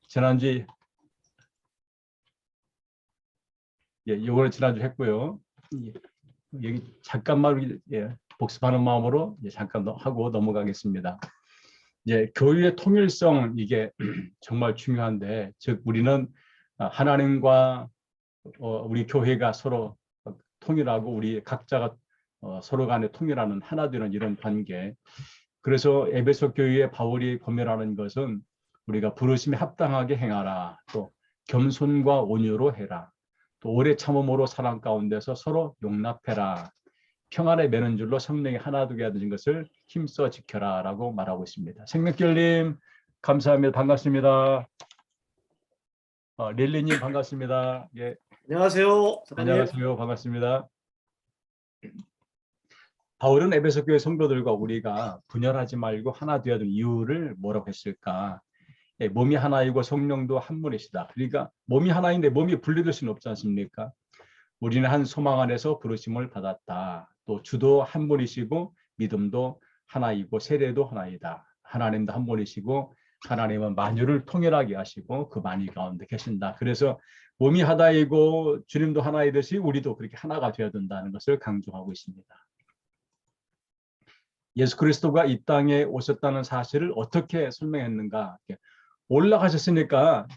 지난주에 요거는 지난주 했고요. 여기 잠깐만 복습하는 마음으로 잠깐 하고 넘어가겠습니다. 교회의 통일성 이게 정말 중요한데, 즉 우리는 하나님과 우리 교회가 서로 통일하고 우리 각자가 서로 간에 통일하는 하나 되는 이런 관계. 그래서 에베소 교회의 바울이 권면하는 것은 우리가 부르심에 합당하게 행하라, 또 겸손과 온유로 해라, 또 오래 참음으로 사랑 가운데서 서로 용납해라, 평안에 매는 줄로 성령이 하나 되게 하는 것을 힘써 지켜라 라고 말하고 있습니다. 생명길님 감사합니다. 반갑습니다. 릴리님 반갑습니다. 예. 안녕하세요. 안녕하세요. 반갑습니다. 바울은 에베소 교회 성도들과 우리가 분열하지 말고 하나 되어야 되는 이유를 뭐라고 했을까? 몸이 하나이고 성령도 한 분이시다. 그러니까 몸이 하나인데 몸이 분리될 수는 없지 않습니까? 우리는 한 소망 안에서 부르심을 받았다. 또 주도 한 분이시고 믿음도 하나이고 세례도 하나이다. 하나님도 한 분이시고 하나님은 만유를 통일하게 하시고 그 만유 가운데 계신다. 그래서 몸이 하나이고 주님도 하나이듯이 우리도 그렇게 하나가 되어야 된다는 것을 강조하고 있습니다. 예수 그리스도가 이 땅에 오셨다는 사실을 어떻게 설명했는가? 올라가셨으니까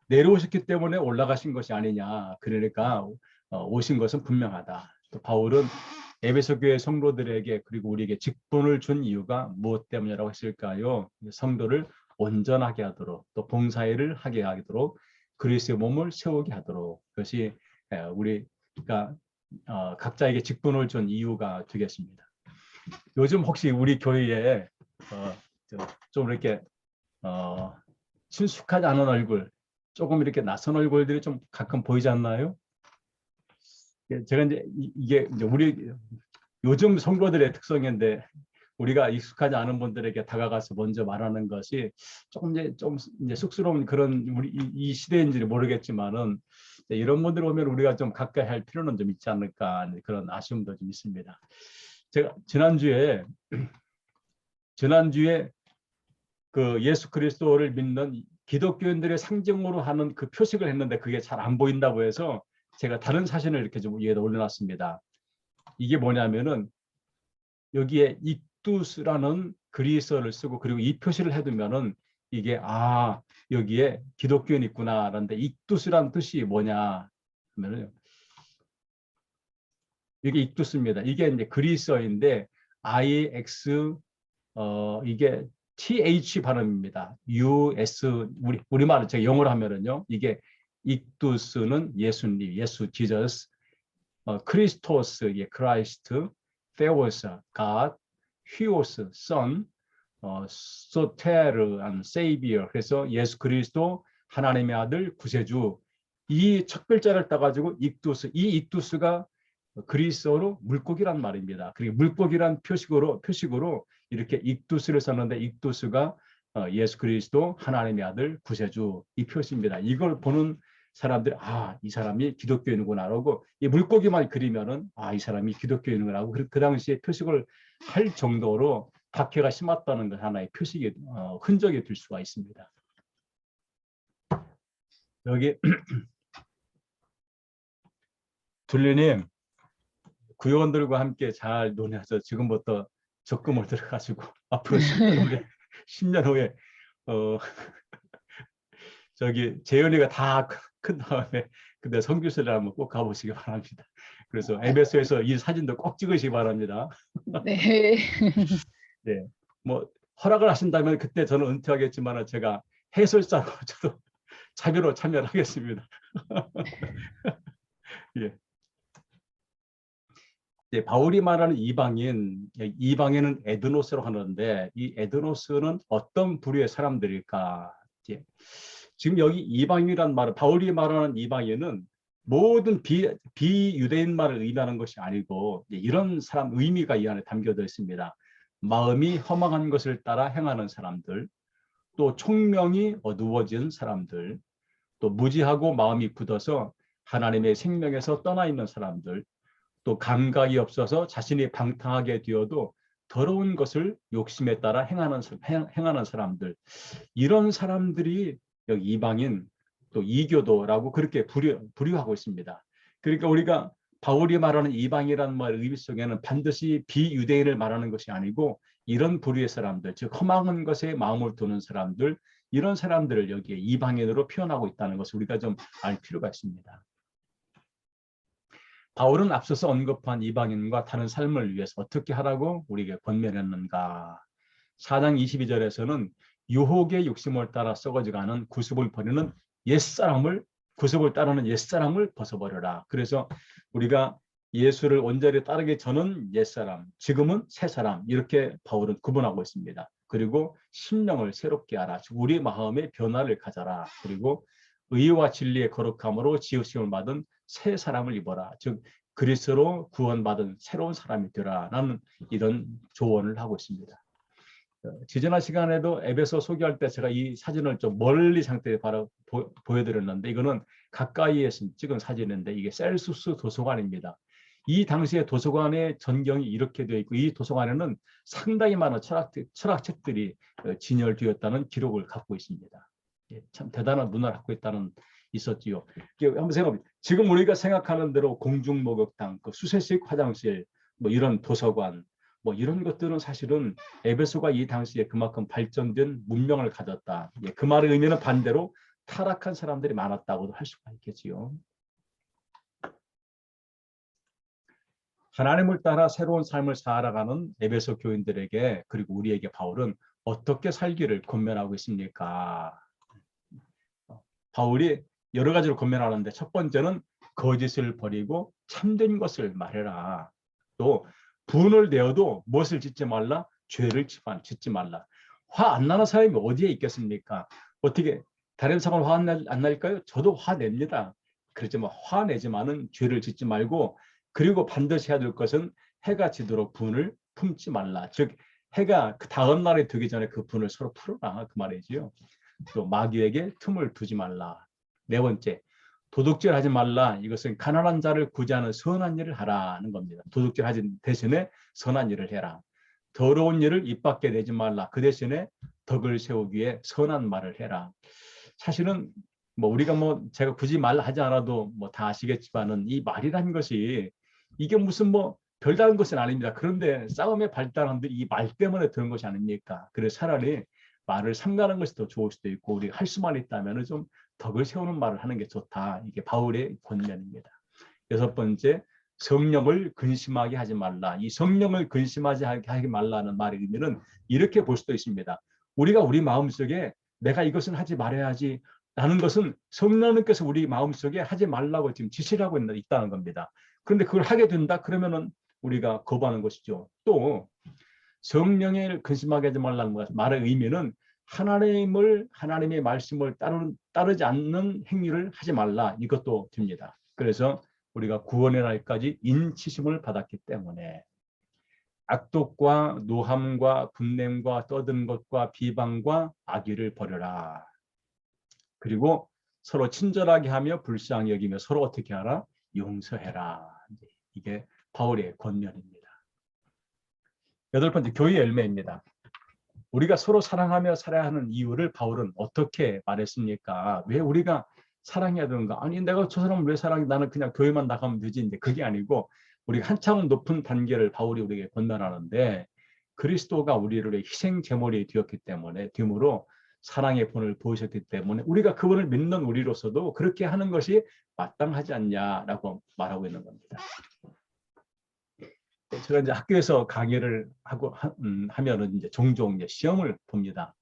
내려오셨기 때문에 올라가신 것이 아니냐. 그러니까 오신 것은 분명하다. 또 바울은 에베소 교회 성도들에게 그리고 우리에게 직분을 준 이유가 무엇 때문이라고 했을까요? 성도를 온전하게 하도록, 또 봉사일을 하게 하도록, 그리스도의 몸을 세우게 하도록, 그것이 우리가 각자에게 직분을 준 이유가 되겠습니다. 요즘 혹시 우리 교회에 좀 이렇게 친숙하지 않은 얼굴, 조금 이렇게 낯선 얼굴들이 좀 가끔 보이지 않나요? 제가 이게 우리 요즘 성도들의 특성인데, 우리가 익숙하지 않은 분들에게 다가가서 먼저 말하는 것이 조금 이제 쑥스러운 그런 우리 이 시대인지 모르겠지만은, 이런 분들 오면 우리가 좀 가까이 할 필요는 좀 있지 않을까, 그런 아쉬움도 좀 있습니다. 제가 지난주에 그 예수 그리스도를 믿는 기독교인들의 상징으로 하는 그 표식을 했는데 그게 잘 안 보인다고 해서 제가 다른 사진을 이렇게 좀 위에다 올려놨습니다. 이게 뭐냐면은 여기에 익두스라는 그리스어를 쓰고 그리고 이 표시를 해두면은 이게 여기에 기독교인 있구나라는데, 익두스라는 뜻이 뭐냐 하면은 이게 익두스입니다. 이게 이제 그리스어인데 IX 이게 TH 발음입니다. US 우리말로 제가 영어로 하면은요, 이게 익두스는 예수님, 예수 지저스, 크리스토스 크라이스트, theos God, huos son, soter and savior. 그래서 예수 그리스도 하나님의 아들 구세주, 이 첫 글자를 따가지고 익두스, 이 익두스가 그리스어로 물고기란 말입니다. 그리고 물고기란 표식으로 이렇게 익두스를 썼는데, 익두스가 예수 그리스도 하나님의 아들 구세주, 이 표시입니다. 이걸 보는 사람들이 이 사람이 기독교인이구나라고, 이 물고기만 그리면은 이 사람이 기독교인이라고 그 당시에 표식을 할 정도로 박해가 심했다는 것 하나의 표식이 흔적이 될 수가 있습니다. 여기 둘리님, 구요원들과 함께 잘 논해서 지금부터 적금을 들어가지고 앞으로 10년 후에 저기 재현이가 다 큰 다음에 근데 성교실에 한번 꼭 가보시기 바랍니다. 그래서 MS에서 이 사진도 꼭 찍으시기 바랍니다. 네. 네, 뭐 허락을 하신다면 그때 저는 은퇴하겠지만 제가 해설자로 저도 자비로 참여를 하겠습니다. 예. 바울이 말하는 이방인은 에드노스로 하는데, 이 에드노스는 어떤 부류의 사람들일까? 지금 여기 이방인이란 말은, 바울이 말하는 이방인은 모든 비유대인말을 의미하는 것이 아니고, 이런 사람 의미가 이 안에 담겨져 있습니다. 마음이 허망한 것을 따라 행하는 사람들, 또 총명이 어두워진 사람들, 또 무지하고 마음이 굳어서 하나님의 생명에서 떠나 있는 사람들, 또 감각이 없어서 자신이 방탕하게 되어도 더러운 것을 욕심에 따라 행하는 사람들, 이런 사람들이 여기 이방인 또 이교도라고 그렇게 부류하고 있습니다. 그러니까 우리가 바울이 말하는 이방이라는 말 의미 속에는 반드시 비유대인을 말하는 것이 아니고 이런 부류의 사람들, 즉 험한 것에 마음을 두는 사람들, 이런 사람들을 여기에 이방인으로 표현하고 있다는 것을 우리가 좀 알 필요가 있습니다. 바울은 앞서서 언급한 이방인과 다른 삶을 위해서 어떻게 하라고 우리에게 권면했는가. 4장 22절에서는 유혹의 욕심을 따라 썩어져가는 구습을 버리는 옛사람을, 구습을 따르는 옛사람을 벗어버려라. 그래서 우리가 예수를 온전히 따르기 전은 옛사람, 지금은 새사람, 이렇게 바울은 구분하고 있습니다. 그리고 심령을 새롭게 하라. 우리 마음의 변화를 가져라. 그리고 의와 진리의 거룩함으로 지으심을 받은 새 사람을 입어라. 즉 그리스도로 구원받은 새로운 사람이 되라라는 이런 조언을 하고 있습니다. 지지난 시간에도 에베소 소개할 때 제가 이 사진을 좀 멀리 상태에 바로 보여드렸는데, 이거는 가까이에서 찍은 사진인데 이게 셀수스 도서관입니다. 이 당시에 도서관의 전경이 이렇게 되어 있고 이 도서관에는 상당히 많은 철학책들이 진열되었다는 기록을 갖고 있습니다. 참 대단한 문화를 갖고 있었지요. 한번 생각해. 지금 우리가 생각하는 대로 공중목욕탕, 그 수세식 화장실, 뭐 이런 도서관, 뭐 이런 것들은 사실은 에베소가 이 당시에 그만큼 발전된 문명을 가졌다. 그 말의 의미는 반대로 타락한 사람들이 많았다고도 할 수가 있겠지요. 하나님을 따라 새로운 삶을 살아가는 에베소 교인들에게, 그리고 우리에게 바울은 어떻게 살기를 권면하고 있습니까? 바울이 여러 가지로 권면하는데 첫 번째는 거짓을 버리고 참된 것을 말해라. 또 분을 내어도 무엇을 짓지 말라? 죄를 짓지 말라. 화 안 나는 사람이 어디에 있겠습니까? 어떻게 다른 사람 화 안 날까요? 저도 화냅니다. 그렇지만 화내지만은 죄를 짓지 말고, 그리고 반드시 해야 될 것은 해가 지도록 분을 품지 말라. 즉 해가 그 다음 날에 되기 전에 그 분을 서로 풀어라, 그 말이지요. 또 마귀에게 틈을 두지 말라. 네 번째, 도둑질 하지 말라. 이것은 가난한 자를 구제하는 선한 일을 하라는 겁니다. 도둑질 하지 대신에 선한 일을 해라. 더러운 일을 입 밖에 내지 말라. 그 대신에 덕을 세우기 위해 선한 말을 해라. 사실은 뭐 우리가 뭐 제가 굳이 말하지 않아도 뭐 다 아시겠지만은 이 말이라는 것이 이게 무슨 뭐 별다른 것은 아닙니다. 그런데 싸움의 발달한데 이 말 때문에 그런 것이 아닙니까? 그래서 차라리 말을 삼가는 것이 더 좋을 수도 있고, 우리 할 수만 있다면 좀 덕을 세우는 말을 하는 게 좋다. 이게 바울의 권면입니다. 여섯 번째, 성령을 근심하게 하지 말라. 이 성령을 근심하지 하지 말라는 말의 의미는 이렇게 볼 수도 있습니다. 우리가 우리 마음속에 내가 이것은 하지 말아야지 라는 것은 성령님께서 우리 마음속에 하지 말라고 지금 지시를 하고 있다는 겁니다. 그런데 그걸 하게 된다 그러면은 우리가 거부하는 것이죠. 또 성령을 근심하게 하지 말라는 말의 의미는 하나님의 말씀을 따르지 않는 행위를 하지 말라, 이것도 됩니다. 그래서 우리가 구원의 날까지 인치심을 받았기 때문에 악독과 노함과 분냄과 떠드는 것과 비방과 악의를 버려라. 그리고 서로 친절하게 하며 불쌍히 여기며 서로 어떻게 하라? 용서해라. 이게 바울의 권면입니다. 여덟 번째, 교회 열매입니다. 우리가 서로 사랑하며 살아야 하는 이유를 바울은 어떻게 말했습니까? 왜 우리가 사랑해야 되는가? 아니 내가 저 사람을 왜 사랑해? 나는 그냥 교회만 나가면 되지. 근데 그게 아니고 우리가 한참 높은 단계를 바울이 우리에게 권면하는데, 그리스도가 우리를 희생 제물이 되었기 때문에, 됨으로 사랑의 본을 보이셨기 때문에 우리가 그분을 믿는 우리로서도 그렇게 하는 것이 마땅하지 않냐라고 말하고 있는 겁니다. 제가 이제 학교에서 강의를 하면은 이제 종종 이제 시험을 봅니다.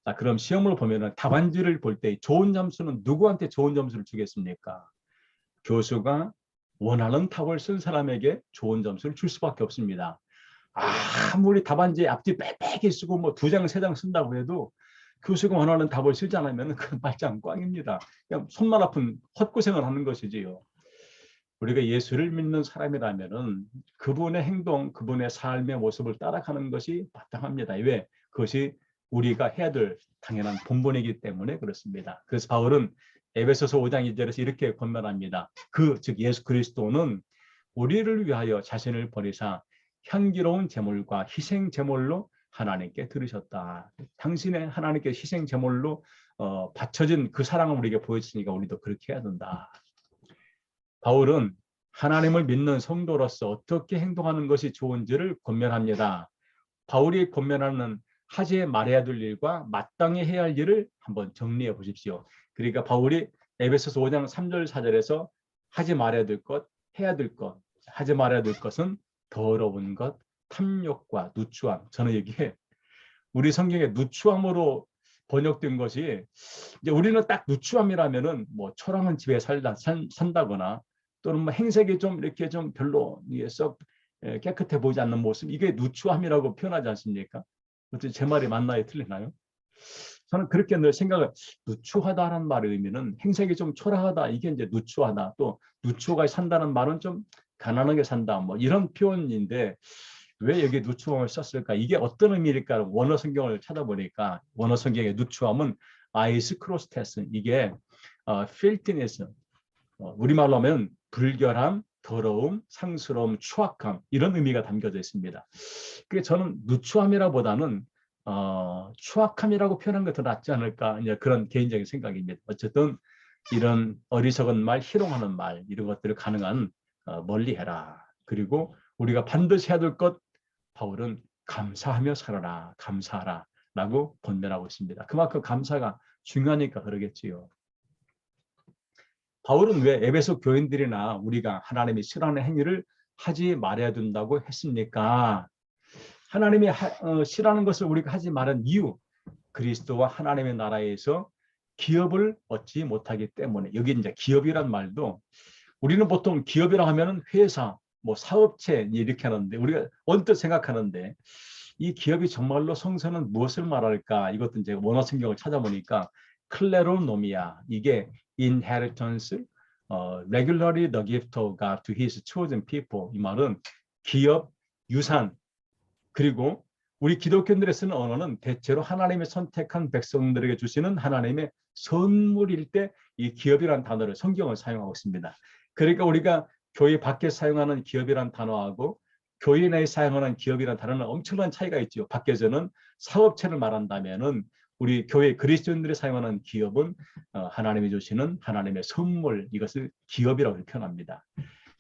자, 그럼 시험을 보면은 답안지를 볼 때 좋은 점수는 누구한테 좋은 점수를 주겠습니까? 교수가 원하는 답을 쓴 사람에게 좋은 점수를 줄 수밖에 없습니다. 아무리 답안지에 앞뒤 빽빽히 쓰고 뭐 2장, 3장 쓴다고 해도 교수가 원하는 답을 쓰지 않으면 그 말짱 꽝입니다. 그냥 손만 아픈 헛고생을 하는 것이지요. 우리가 예수를 믿는 사람이라면은 그분의 행동, 그분의 삶의 모습을 따라가는 것이 마땅합니다. 왜? 그것이 우리가 해야 될 당연한 본분이기 때문에 그렇습니다. 그래서 바울은 에베소서 5장 2절에서 이렇게 권면합니다. 즉 예수 그리스도는 우리를 위하여 자신을 버리사 향기로운 제물과 희생 제물로 하나님께 드리셨다. 당신의 하나님께 희생 제물로 바쳐진 그 사랑을 우리에게 보여주니까 우리도 그렇게 해야 된다. 바울은 하나님을 믿는 성도로서 어떻게 행동하는 것이 좋은지를 권면합니다. 바울이 권면하는 하지 말아야 될 일과 마땅히 해야 할 일을 한번 정리해 보십시오. 그러니까 바울이 에베소서 5장 3절 4절에서 하지 말아야 될 것, 해야 될 것, 하지 말아야 될 것은 더러운 것, 탐욕과 누추함. 저는 여기에 우리 성경에 누추함으로 번역된 것이 이제 우리는 딱 누추함이라면은 뭐 초라한 집에 산다거나 또는 뭐 행색이 좀 이렇게 좀 별로 썩 깨끗해 보이지 않는 모습, 이게 누추함이라고 표현하지 않습니까? 어떻게 제 말이 맞나요? 틀리나요? 저는 그렇게 늘 생각을, 누추하다는 말의 의미는 행색이 좀 초라하다, 이게 이제 누추하다. 또 누추가 산다는 말은 좀 가난하게 산다, 뭐 이런 표현인데 왜 여기 누추함을 썼을까? 이게 어떤 의미일까? 원어 성경을 찾아보니까 원어 성경의 누추함은 아이스크로스테스, 이게 filthiness, 우리말로 하면 불결함, 더러움, 상스러움, 추악함, 이런 의미가 담겨져 있습니다. 그게 저는 누추함이라보다는 추악함이라고 표현한 게 더 낫지 않을까, 이제 그런 개인적인 생각입니다. 어쨌든 이런 어리석은 말, 희롱하는 말, 이런 것들을 가능한 멀리해라. 그리고 우리가 반드시 해야 될 것, 바울은 감사하며 살아라, 감사하라 라고 권면하고 있습니다. 그만큼 감사가 중요하니까 그러겠지요. 바울은 왜 에베소 교인들이나 우리가 하나님이 싫어하는 행위를 하지 말아야 된다고 했습니까? 하나님이 싫어하는 것을 우리가 하지 말은 이유, 그리스도와 하나님의 나라에서 기업을 얻지 못하기 때문에. 여기 이제 기업이란 말도 우리는 보통 기업이라고 하면은 회사, 뭐 사업체 이렇게 하는데 우리가 언뜻 생각하는데 이 기업이 정말로 성서는 무엇을 말할까? 이것도 이제 원어 성경을 찾아보니까 클레로노미아, 이게 inheritance, regularly the gift of God to his chosen people. 이 말은 기업, 유산, 그리고 우리 기독교인들의 쓰는 언어는 대체로 하나님의 선택한 백성들에게 주시는 하나님의 선물일 때 이 기업이라는 단어를 성경을 사용하고 있습니다. 그러니까 우리가 교회 밖에 사용하는 기업이라는 단어하고 교회 내에 사용하는 기업이라는 단어는 엄청난 차이가 있죠. 밖에서는 사업체를 말한다면은 우리 교회 그리스도인들이 사용하는 기업은 하나님이 주시는 하나님의 선물, 이것을 기업이라고 표현합니다.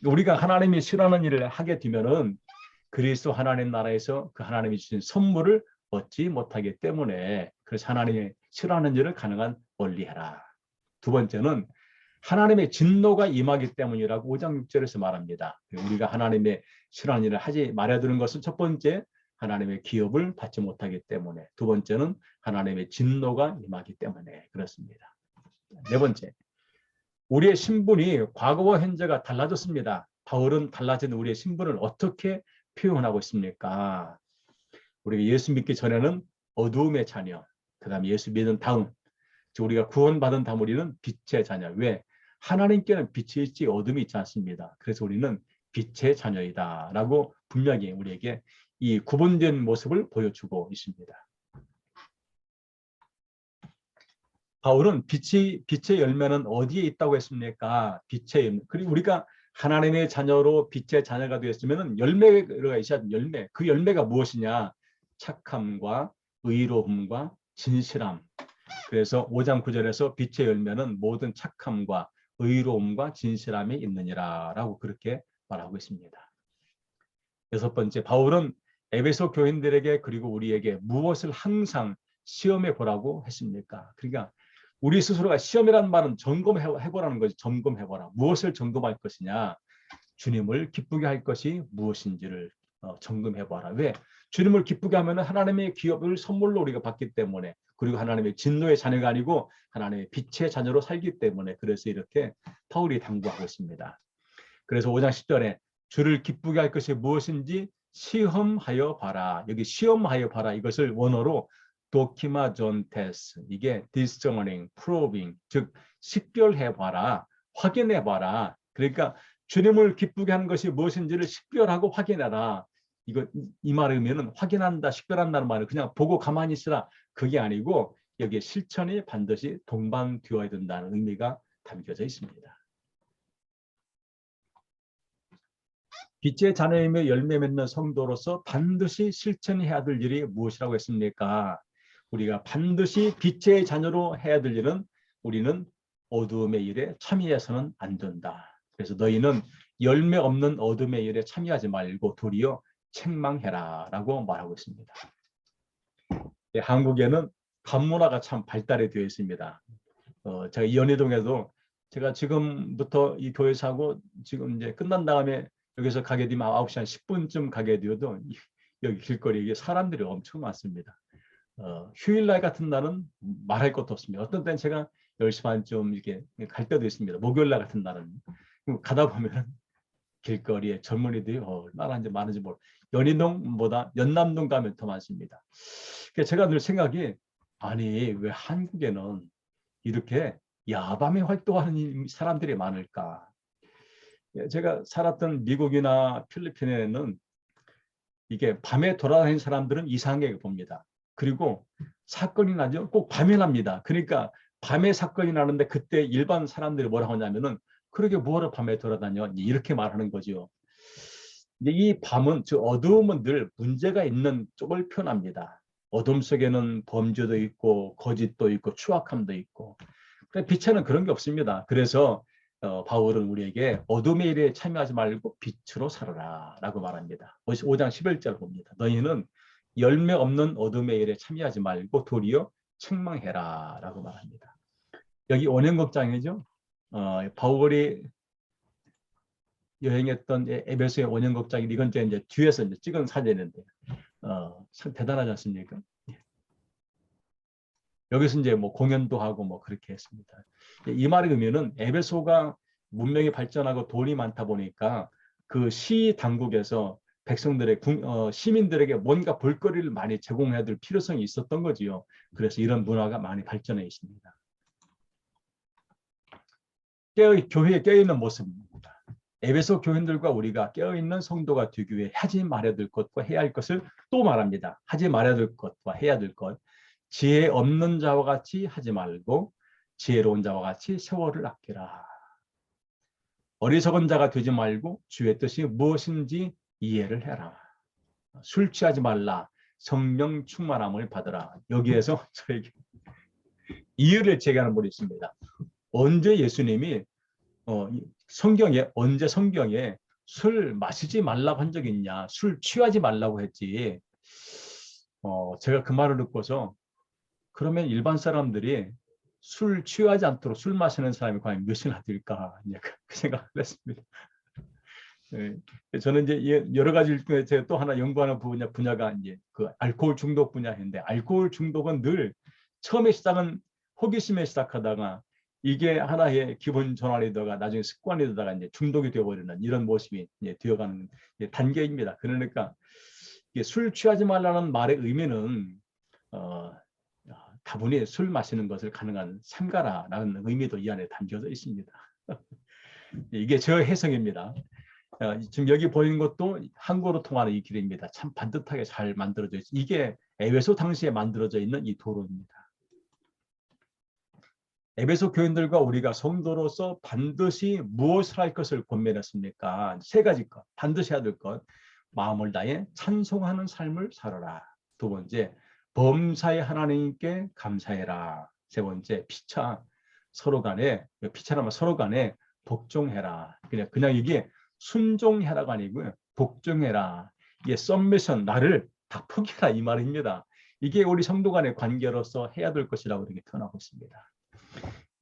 우리가 하나님이 싫어하는 일을 하게 되면은 그리스도 하나님 나라에서 그 하나님이 주신 선물을 얻지 못하기 때문에, 그래서 하나님이 싫어하는 일을 가능한 멀리해라. 두 번째는 하나님의 진노가 임하기 때문이라고 5장 6절에서 말합니다. 우리가 하나님의 싫어하는 일을 하지 말아야 되는 것은 첫 번째, 하나님의 기업을 받지 못하기 때문에, 두 번째는 하나님의 진노가 임하기 때문에 그렇습니다. 네 번째, 우리의 신분이 과거와 현재가 달라졌습니다. 바울은 달라진 우리의 신분을 어떻게 표현하고 있습니까? 우리가 예수 믿기 전에는 어두움의 자녀, 그 다음에 예수 믿은 다음, 우리가 구원받은 다음 우리는 빛의 자녀. 왜? 하나님께는 빛이 있지 어둠이 있지 않습니다. 그래서 우리는 빛의 자녀이다 라고 분명히 우리에게 이 구분된 모습을 보여주고 있습니다. 바울은 빛의 열매는 어디에 있다고 했습니까? 빛의 열매. 그리고 우리가 하나님의 자녀로 빛의 자녀가 되었으면 열매가 있어야 합니다. 열매. 그 열매가 무엇이냐? 착함과 의로움과 진실함. 그래서 5장 9절에서 빛의 열매는 모든 착함과 의로움과 진실함이 있느니라 라고 그렇게 말하고 있습니다. 여섯 번째, 바울은 에베소 교인들에게 그리고 우리에게 무엇을 항상 시험해 보라고 했습니까? 그러니까 우리 스스로가 시험이라는 말은 점검해보라는 거지. 점검해보라. 무엇을 점검할 것이냐? 주님을 기쁘게 할 것이 무엇인지를 점검해보라. 왜? 주님을 기쁘게 하면 하나님의 기업을 선물로 우리가 받기 때문에, 그리고 하나님의 진노의 자녀가 아니고 하나님의 빛의 자녀로 살기 때문에, 그래서 이렇게 바울이 당부하고 있습니다. 그래서 5장 10절에 주를 기쁘게 할 것이 무엇인지 시험하여 봐라. 여기 시험하여 봐라. 이것을 원어로 도키마존테스, 이게 discerning, probing, 즉 식별해봐라, 확인해봐라. 그러니까 주님을 기쁘게 하는 것이 무엇인지를 식별하고 확인해라. 이 말의 의미는 확인한다, 식별한다는 말은 그냥 보고 가만히 있으라, 그게 아니고 여기에 실천이 반드시 동반되어야 된다는 의미가 담겨져 있습니다. 빛의 자녀이며 열매 맺는 성도로서 반드시 실천해야 될 일이 무엇이라고 했습니까? 우리가 반드시 빛의 자녀로 해야 될 일은 우리는 어두움의 일에 참여해서는 안 된다. 그래서 너희는 열매 없는 어둠의 일에 참여하지 말고 도리어 책망해라 라고 말하고 있습니다. 한국에는 반문화가 참 발달이 되어 있습니다. 제가 연희동에도 제가 지금부터 이 교회에서 하고 지금 이제 끝난 다음에 여기서 가게 되면 9시 한 10분쯤 가게 되어도 여기 길거리에 사람들이 엄청 많습니다. 휴일날 같은 날은 말할 것도 없습니다. 어떤 때는 제가 10시 반쯤 이렇게 갈 때도 있습니다. 목요일날 같은 날은. 가다 보면 길거리에 젊은이들이 얼마나 이제 많은지 모르. 연희동보다 연남동 가면 더 많습니다. 그래서 제가 늘 생각이 아니 왜 한국에는 이렇게 야밤에 활동하는 사람들이 많을까? 제가 살았던 미국이나 필리핀에는 이게 밤에 돌아다니는 사람들은 이상하게 봅니다. 그리고 사건이 나죠. 꼭 밤에 납니다. 그러니까 밤에 사건이 나는데 그때 일반 사람들이 뭐라고 하냐면은 그러게 뭐하러 밤에 돌아다녀? 이렇게 말하는 거죠. 이 밤은, 즉 어두움은 늘 문제가 있는 쪽을 표현합니다. 어둠 속에는 범죄도 있고 거짓도 있고 추악함도 있고. 빛에는 그런 게 없습니다. 그래서 바울은 우리에게 어둠의 일에 참여하지 말고 빛으로 살아라 라고 말합니다. 5장 11절 봅니다. 너희는 열매 없는 어둠의 일에 참여하지 말고 도리어 책망해라 라고 말합니다. 여기 원형극장이죠. 바울이 여행했던 에베소의 원형극장이 이건 이제 뒤에서 이제 찍은 사진인데 참 대단하지 않습니까? 여기서 이제 뭐 공연도 하고 뭐 그렇게 했습니다. 이 말의 의미는 에베소가 문명이 발전하고 돈이 많다 보니까 그 시 당국에서 백성들의 시민들에게 뭔가 볼거리를 많이 제공해야 될 필요성이 있었던 거지요. 그래서 이런 문화가 많이 발전해 있습니다. 교회에 깨어있는 모습입니다. 에베소 교인들과 우리가 깨어있는 성도가 되기 위해 하지 말아야 될 것과 해야 할 것을 또 말합니다. 하지 말아야 될 것과 해야 될 것. 지혜 없는 자와 같이 하지 말고 지혜로운 자와 같이 세월을 아끼라. 어리석은 자가 되지 말고 주의 뜻이 무엇인지 이해를 해라. 술 취하지 말라. 성령 충만함을 받으라. 여기에서 저에게 이유를 제기하는 분이 있습니다. 언제 예수님이 언제 성경에 술 마시지 말라고 한 적이 있냐. 술 취하지 말라고 했지. 제가 그 말을 듣고서 그러면 일반 사람들이 술 취하지 않도록 술 마시는 사람이 과연 몇이나 될까 그 생각을 했습니다. 네. 저는 이제 여러 가지 중에 제가 또 하나 연구하는 분야가 이제 그 알코올 중독 분야인데 알코올 중독은 늘 처음에 시작은 호기심에 시작하다가 이게 하나의 기본 전환이다가 나중에 습관이 되다가 이제 중독이 되어버리는 이런 모습이 이제 되어가는 단계입니다. 그러니까 이게 술 취하지 말라는 말의 의미는 다분히 술 마시는 것을 가능한 삼가라라는 의미도 이 안에 담겨져 있습니다. 이게 저 해석입니다. 지금 여기 보이는 것도 항구로 통하는 이 길입니다. 참 반듯하게 잘 만들어져 있어요. 이게 에베소 당시에 만들어져 있는 이 도로입니다. 에베소 교인들과 우리가 성도로서 반드시 무엇을 할 것을 권면했습니까? 세 가지 것, 반드시 해야 될 것. 마음을 다해 찬송하는 삶을 살아라. 두 번째, 범사의 하나님께 감사해라. 세 번째, 피차라면 서로 간에 복종해라. 그냥 이게 순종해라가 아니고요. 복종해라. 이게 썸미션, 나를 다 포기해라 이 말입니다. 이게 우리 성도 간의 관계로서 해야 될 것이라고 이렇게 표현하고 있습니다.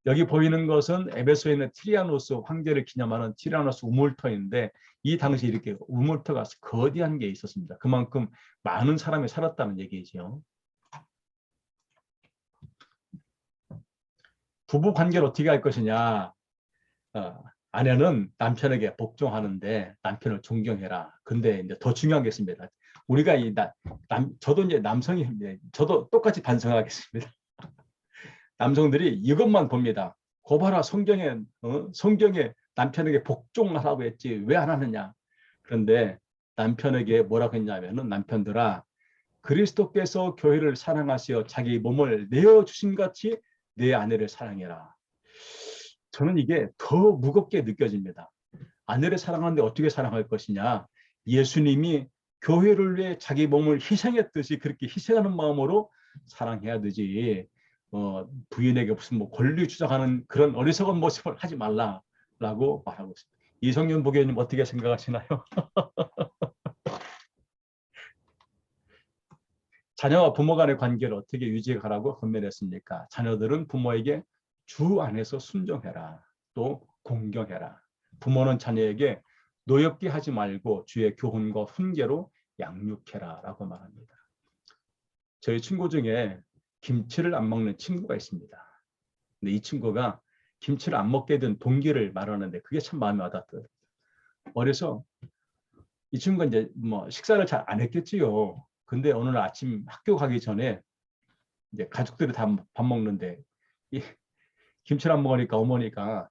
여기 보이는 것은 에베소에 있는 티리아노스 황제를 기념하는 티리아노스 우물터인데 이 당시 이렇게 우물터가 거대한 게 있었습니다. 그만큼 많은 사람이 살았다는 얘기죠. 부부 관계를 어떻게 할 것이냐. 아내는 남편에게 복종하는데 남편을 존경해라. 근데 이제 더 중요한 게 있습니다. 우리가 저도 이제 남성인데 저도 똑같이 반성하겠습니다. 남성들이 이것만 봅니다. 고봐라 성경에 남편에게 복종하라고 했지 왜 안 하느냐. 그런데 남편에게 뭐라고 했냐면은 남편들아 그리스도께서 교회를 사랑하시어 자기 몸을 내어주신 같이 내 아내를 사랑해라. 저는 이게 더 무겁게 느껴집니다. 아내를 사랑하는데 어떻게 사랑할 것이냐. 예수님이 교회를 위해 자기 몸을 희생했듯이 그렇게 희생하는 마음으로 사랑해야 되지. 부인에게 무슨 뭐 권리 주장하는 그런 어리석은 모습을 하지 말라라고 말하고 있습니다. 이성윤 부교님 어떻게 생각하시나요? 자녀와 부모 간의 관계를 어떻게 유지해 가라고 권면했습니까? 자녀들은 부모에게 주 안에서 순종해라. 또 공경해라. 부모는 자녀에게 노엽게 하지 말고 주의 교훈과 훈계로 양육해라 라고 말합니다. 저희 친구 중에 김치를 안 먹는 친구가 있습니다. 근데 이 친구가 김치를 안 먹게 된 동기를 말하는데 그게 참 마음에 와닿더라고요. 어려서 이 친구가 이제 뭐 식사를 잘 안 했겠지요. 근데 어느 날 아침 학교 가기 전에 이제 가족들이 다 밥 먹는데 이 김치를 안 먹으니까 어머니가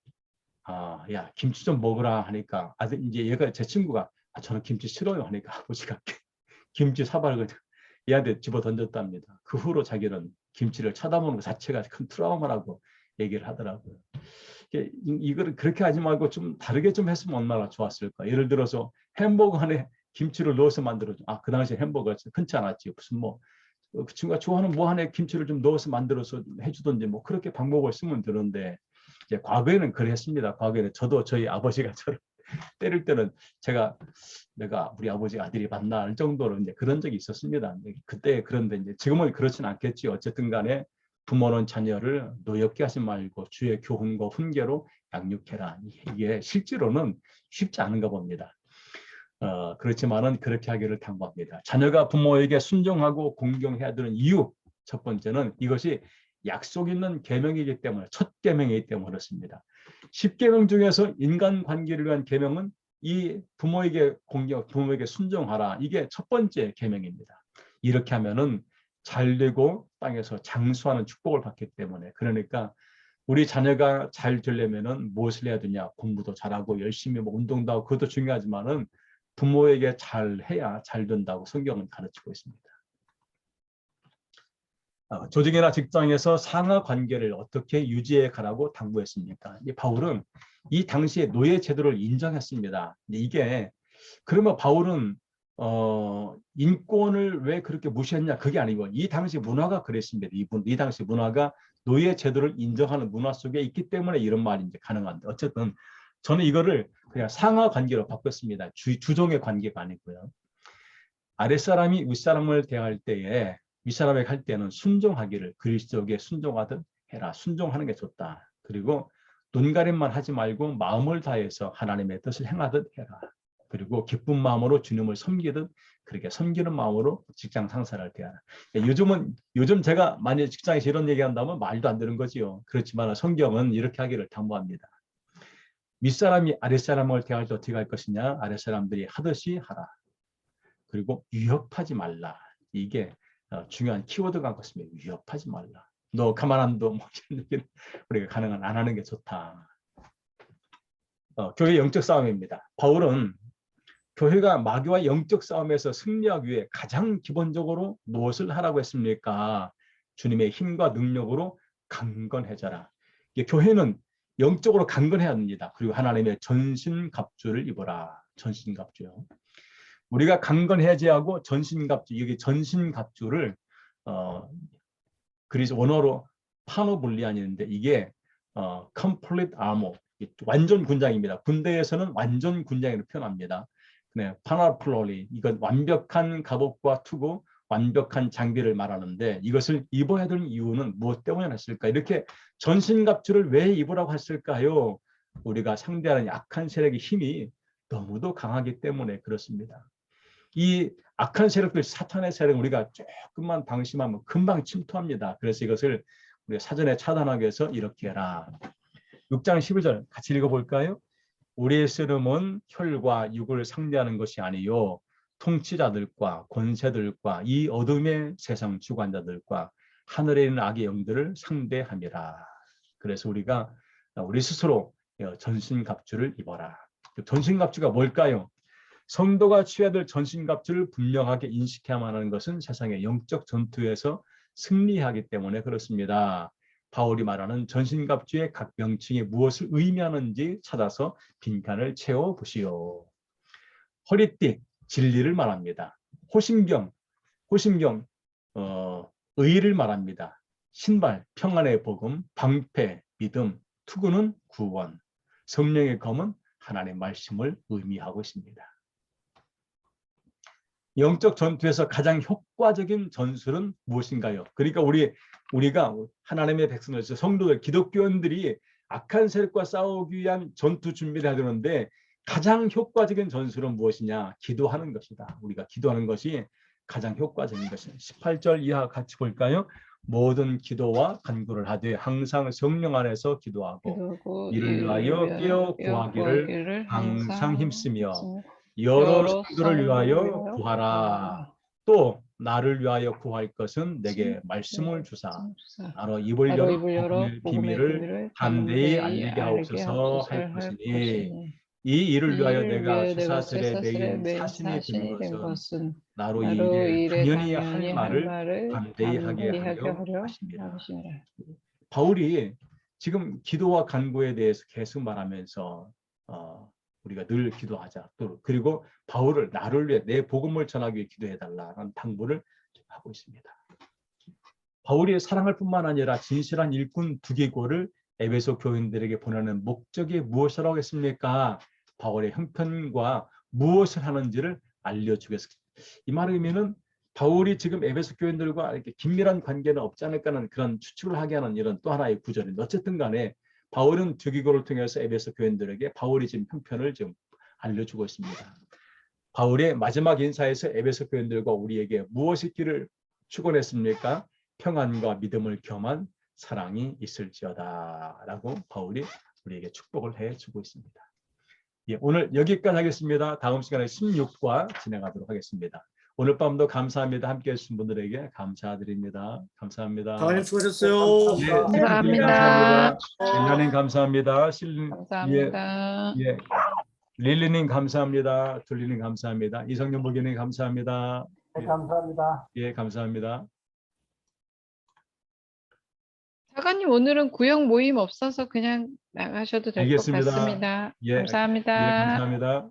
야 김치 좀 먹으라 하니까 아들 이제 얘가 제 친구가 저는 김치 싫어요 하니까 아버지가 김치 사발을 얘한테 집어 던졌답니다. 그 후로 자기는 김치를 쳐다보는 것 자체가 큰 트라우마라고 얘기를 하더라고요. 이거를 그렇게 하지 말고 좀 다르게 좀 했으면 얼마나 좋았을까. 예를 들어서 햄버거 안에 김치를 넣어서 만들어줘. 그 당시에 햄버거가 흔치 않았지. 무슨 뭐 그 친구가 좋아하는 뭐 안에 김치를 좀 넣어서 만들어서 해주던지 뭐 그렇게 방법을 쓰면 되는데 이제 과거에는 그랬습니다. 과거에는 저도 저희 아버지가 저를 때릴 때는 내가 우리 아버지 아들이 맞나 할 정도로 이제 그런 적이 있었습니다. 그때 그런데 이제 지금은 그렇진 않겠지. 어쨌든 간에 부모는 자녀를 노엽게 하지 말고 주의 교훈과 훈계로 양육해라. 이게 실제로는 쉽지 않은가 봅니다. 그렇지만은 그렇게 하기를 당부합니다. 자녀가 부모에게 순종하고 공경해야 되는 이유 첫 번째는 이것이 약속 있는 계명이기 때문에 첫 계명이기 때문에 그렇습니다. 10계명 중에서 인간관계를 위한 계명은 이 부모에게 공경, 부모에게 순종하라. 이게 첫 번째 계명입니다. 이렇게 하면은 잘되고 땅에서 장수하는 축복을 받기 때문에 그러니까 우리 자녀가 잘 되려면은 무엇을 해야 되냐? 공부도 잘하고 열심히 뭐 운동도 하고 그것도 중요하지만은 부모에게 잘해야 잘 된다고 성경은 가르치고 있습니다. 조직이나 직장에서 상하 관계를 어떻게 유지해 가라고 당부했습니까? 바울은 이 당시에 노예 제도를 인정했습니다. 이게 그러면 바울은 인권을 왜 그렇게 무시했냐? 그게 아니고 이 당시 문화가 그랬습니다. 이 당시 문화가 노예 제도를 인정하는 문화 속에 있기 때문에 이런 말이 이제 가능한데 어쨌든 저는 이거를 그냥 상하 관계로 바꿨습니다. 주종의 관계가 아니고요. 아랫사람이 윗사람을 대할 때에 윗사람에게 할 때는 순종하기를 그리스도에게 순종하듯 해라. 순종하는 게 좋다. 그리고 눈가림만 하지 말고 마음을 다해서 하나님의 뜻을 행하듯 해라. 그리고 기쁜 마음으로 주님을 섬기듯 그렇게 섬기는 마음으로 직장 상사를 대하라. 요즘 제가 만약 직장에서 이런 얘기한다면 말도 안 되는 거지요. 그렇지만 성경은 이렇게 하기를 당부합니다. 윗사람이 아랫사람을 대할 때 어떻게 할 것이냐? 아랫사람들이 하듯이 하라. 그리고 위협하지 말라. 이게 중요한 키워드가 같습니다. 위협하지 말라. 너 가만 안 둬. 뭐 이런 얘기를 우리가 가능한 안 하는 게 좋다. 교회 영적 싸움입니다. 바울은 교회가 마귀와 영적 싸움에서 승리하기 위해 가장 기본적으로 무엇을 하라고 했습니까? 주님의 힘과 능력으로 강건해져라. 교회는 영적으로 강건해야 합니다. 그리고 하나님의 전신갑주를 입어라. 전신갑주요. 우리가 강건해야지 하고 전신갑주, 여기 전신갑주를 그리스 원어로 파노블리안인데 이게 complete armor, 완전 군장입니다. 군대에서는 완전 군장으로 표현합니다. 네, 파나플로리, 이건 완벽한 갑옷과 투구, 완벽한 장비를 말하는데 이것을 입어야 되는 이유는 무엇 때문에 했을까? 이렇게 전신갑주를 왜 입으라고 했을까요? 우리가 상대하는 약한 세력의 힘이 너무도 강하기 때문에 그렇습니다. 이 악한 세력들, 사탄의 세력 우리가 조금만 방심하면 금방 침투합니다. 그래서 이것을 우리가 사전에 차단하기 위해서 이렇게 해라. 6장 11절 같이 읽어볼까요? 우리의 씨름은 혈과 육을 상대하는 것이 아니요 통치자들과 권세들과 이 어둠의 세상 주관자들과 하늘에 있는 악의 영들을 상대함이라. 그래서 우리가 우리 스스로 전신갑주를 입어라. 전신갑주가 뭘까요? 성도가 취해야 될 전신갑주를 분명하게 인식해야만 하는 것은 세상의 영적 전투에서 승리하기 때문에 그렇습니다. 바울이 말하는 전신갑주의 각 명칭이 무엇을 의미하는지 찾아서 빈칸을 채워보시오. 허리띠, 진리를 말합니다. 호심경, 의를 말합니다. 신발, 평안의 복음, 방패, 믿음, 투구는 구원, 성령의 검은 하나님의 말씀을 의미하고 있습니다. 영적 전투에서 가장 효과적인 전술은 무엇인가요? 그러니까 우리가 하나님의 백성으로서 성도들, 기독교인들이 악한 세력과 싸우기 위한 전투 준비를 해야 되는데 가장 효과적인 전술은 무엇이냐? 기도하는 것이다. 우리가 기도하는 것이 가장 효과적인 것입니다. 18절 이하 같이 볼까요? 모든 기도와 간구를 하되 항상 성령 안에서 기도하고 이를 위하여 깨어 구하기를 항상 힘쓰며 여러 성도를 위하여 구하라. 또 나를 위하여 구할 것은 내게 말씀을 주사 나로 입을 열어 복음의 비밀을 담대히 알리게 하옵소서 할 것이니 이 일을 위하여 내가 쇠사슬에 매인 사신이 된 것은 나로 이 일에 당연히 할 말을 담대히 하게 하려 하십니다. 바울이 지금 기도와 간구에 대해서 계속 말하면서 우리가 늘 기도하자. 또 그리고 바울을 나를 위해 내 복음을 전하기 위해 기도해달라는 당부를 하고 있습니다. 바울이 사랑할 뿐만 아니라 진실한 일꾼 두기고를 에베소 교인들에게 보내는 목적이 무엇이라고 했습니까? 바울의 형편과 무엇을 하는지를 알려주겠습니다. 이 말의 의미는 바울이 지금 에베소 교인들과 이렇게 긴밀한 관계는 없지 않을까 하는 그런 추측을 하게 하는 이런 또 하나의 구절인데 어쨌든 간에 바울은 두기고를 통해서 에베소 교인들에게 바울이 지금 형편을 지금 알려주고 있습니다. 바울의 마지막 인사에서 에베소 교인들과 우리에게 무엇이 길을 축원했습니까? 평안과 믿음을 겸한 사랑이 있을지어다 라고 바울이 우리에게 축복을 해주고 있습니다. 예, 오늘 여기까지 하겠습니다. 다음 시간에 16과 진행하도록 하겠습니다. 오늘 밤도 감사합니다. 함께해 주신 분들에게 감사드립니다. 감사합니다. 강원님 수고하셨어요. 예, 감사합니다. 감사합니다. 엘라님 감사합니다. 감사합니다. 예, 릴리님 감사합니다. 둘리님 감사합니다. 이성윤 목사님 감사합니다. 네, 감사합니다. 예, 감사합니다. 사관님 오늘은 구역 모임 없어서 그냥 나가셔도 될 것 알겠습니다. 같습니다. 예, 감사합니다. 예, 감사합니다.